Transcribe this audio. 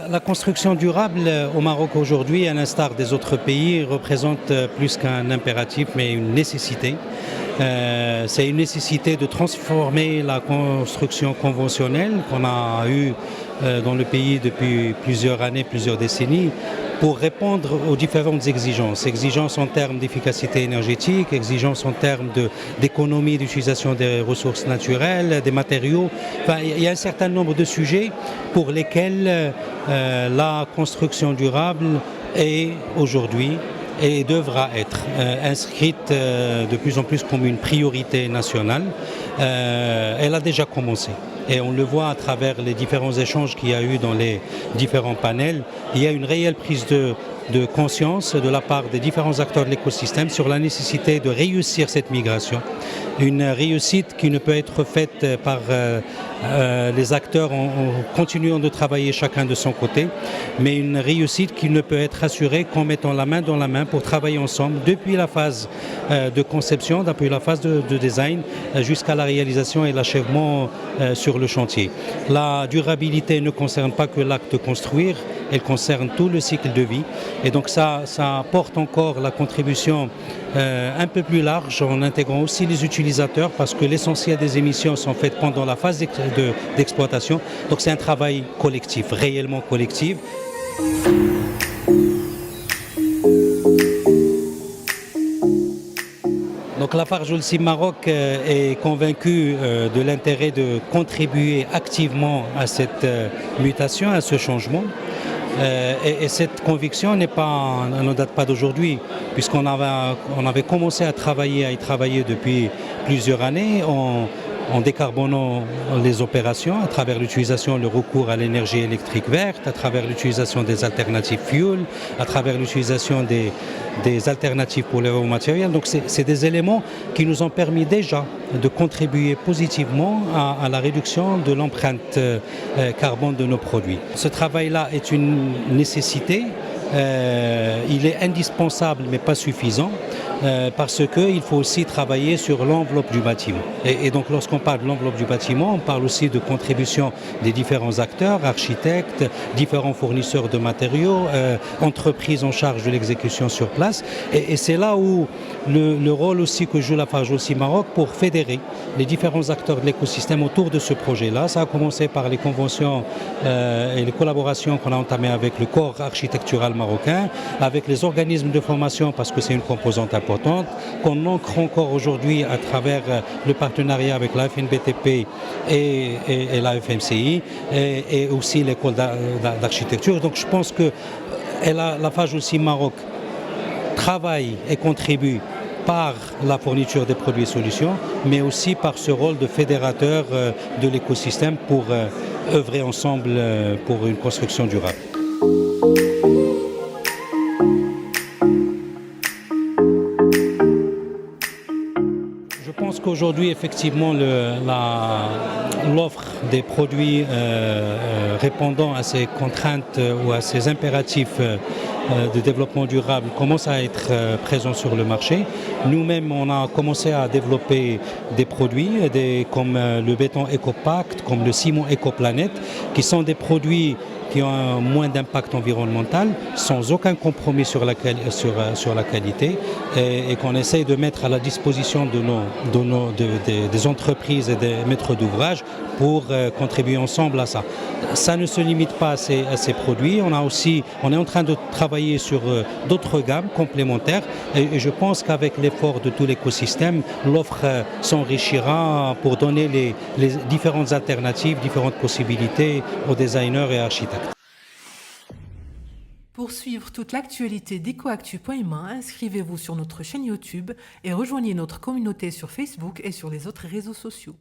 La construction durable au Maroc aujourd'hui, à l'instar des autres pays, représente plus qu'un impératif, mais une nécessité. C'est une nécessité de transformer la construction conventionnelle qu'on a eue dans le pays depuis plusieurs années, plusieurs décennies, pour répondre aux différentes exigences. Exigences en termes d'efficacité énergétique, exigences en termes d'économie d'utilisation des ressources naturelles, des matériaux. Enfin, il y a un certain nombre de sujets pour lesquels la construction durable est aujourd'hui et devra être inscrite de plus en plus comme une priorité nationale. Elle a déjà commencé. Et on le voit à travers les différents échanges qu'il y a eu dans les différents panels. Il y a une réelle prise de conscience de la part des différents acteurs de l'écosystème sur la nécessité de réussir cette migration. Une réussite qui ne peut être faite par les acteurs en continuant de travailler chacun de son côté, mais une réussite qui ne peut être assurée qu'en mettant la main dans la main pour travailler ensemble depuis la phase de conception, depuis la phase de design jusqu'à la réalisation et l'achèvement sur le chantier. La durabilité ne concerne pas que l'acte de construire, elle concerne tout le cycle de vie. Et donc ça apporte encore la contribution un peu plus large en intégrant aussi les utilisateurs parce que l'essentiel des émissions sont faites pendant la phase d'exploitation. Donc c'est un travail collectif, réellement collectif. Donc la Farjoulsi Maroc est convaincue de l'intérêt de contribuer activement à cette mutation, à ce changement. Et cette conviction ne date pas d'aujourd'hui, puisqu'on avait commencé à y travailler depuis plusieurs années en décarbonant les opérations à travers l'utilisation, le recours à l'énergie électrique verte, à travers l'utilisation des alternatives fuel, à travers l'utilisation des alternatives pour les raw matériels. Donc c'est des éléments qui nous ont permis déjà de contribuer positivement à la réduction de l'empreinte carbone de nos produits. Ce travail-là est une nécessité. Il est indispensable mais pas suffisant parce qu'il faut aussi travailler sur l'enveloppe du bâtiment. Et donc lorsqu'on parle de l'enveloppe du bâtiment, on parle aussi de contribution des différents acteurs, architectes, différents fournisseurs de matériaux, entreprises en charge de l'exécution sur place. Et c'est là où le rôle aussi que joue la Farjoulsi Maroc pour fédérer les différents acteurs de l'écosystème autour de ce projet-là. Ça a commencé par les conventions et les collaborations qu'on a entamées avec le corps architectural marocain, avec les organismes de formation parce que c'est une composante importante, qu'on ancre encore aujourd'hui à travers le partenariat avec la FNBTP et la FMCI et aussi l'école d'architecture. Donc je pense que la Farjoulsi Maroc travaille et contribue par la fourniture des produits et solutions, mais aussi par ce rôle de fédérateur de l'écosystème pour œuvrer ensemble pour une construction durable. Je pense qu'aujourd'hui, effectivement, l'offre des produits répondant à ces contraintes ou à ces impératifs de développement durable commence à être présent sur le marché. Nous-mêmes, on a commencé à développer des produits comme le béton EcoPact, comme le ciment EcoPlanet, qui sont des produits qui ont moins d'impact environnemental, sans aucun compromis sur la qualité, et qu'on essaye de mettre à la disposition des entreprises et des maîtres d'ouvrage pour contribuer ensemble à ça. Ça ne se limite pas à ces produits. On est en train de travailler sur d'autres gammes complémentaires et je pense qu'avec l'effort de tout l'écosystème, l'offre s'enrichira pour donner les différentes alternatives, différentes possibilités aux designers et architectes. Pour suivre toute l'actualité d'EcoActu.ma, inscrivez-vous sur notre chaîne YouTube et rejoignez notre communauté sur Facebook et sur les autres réseaux sociaux.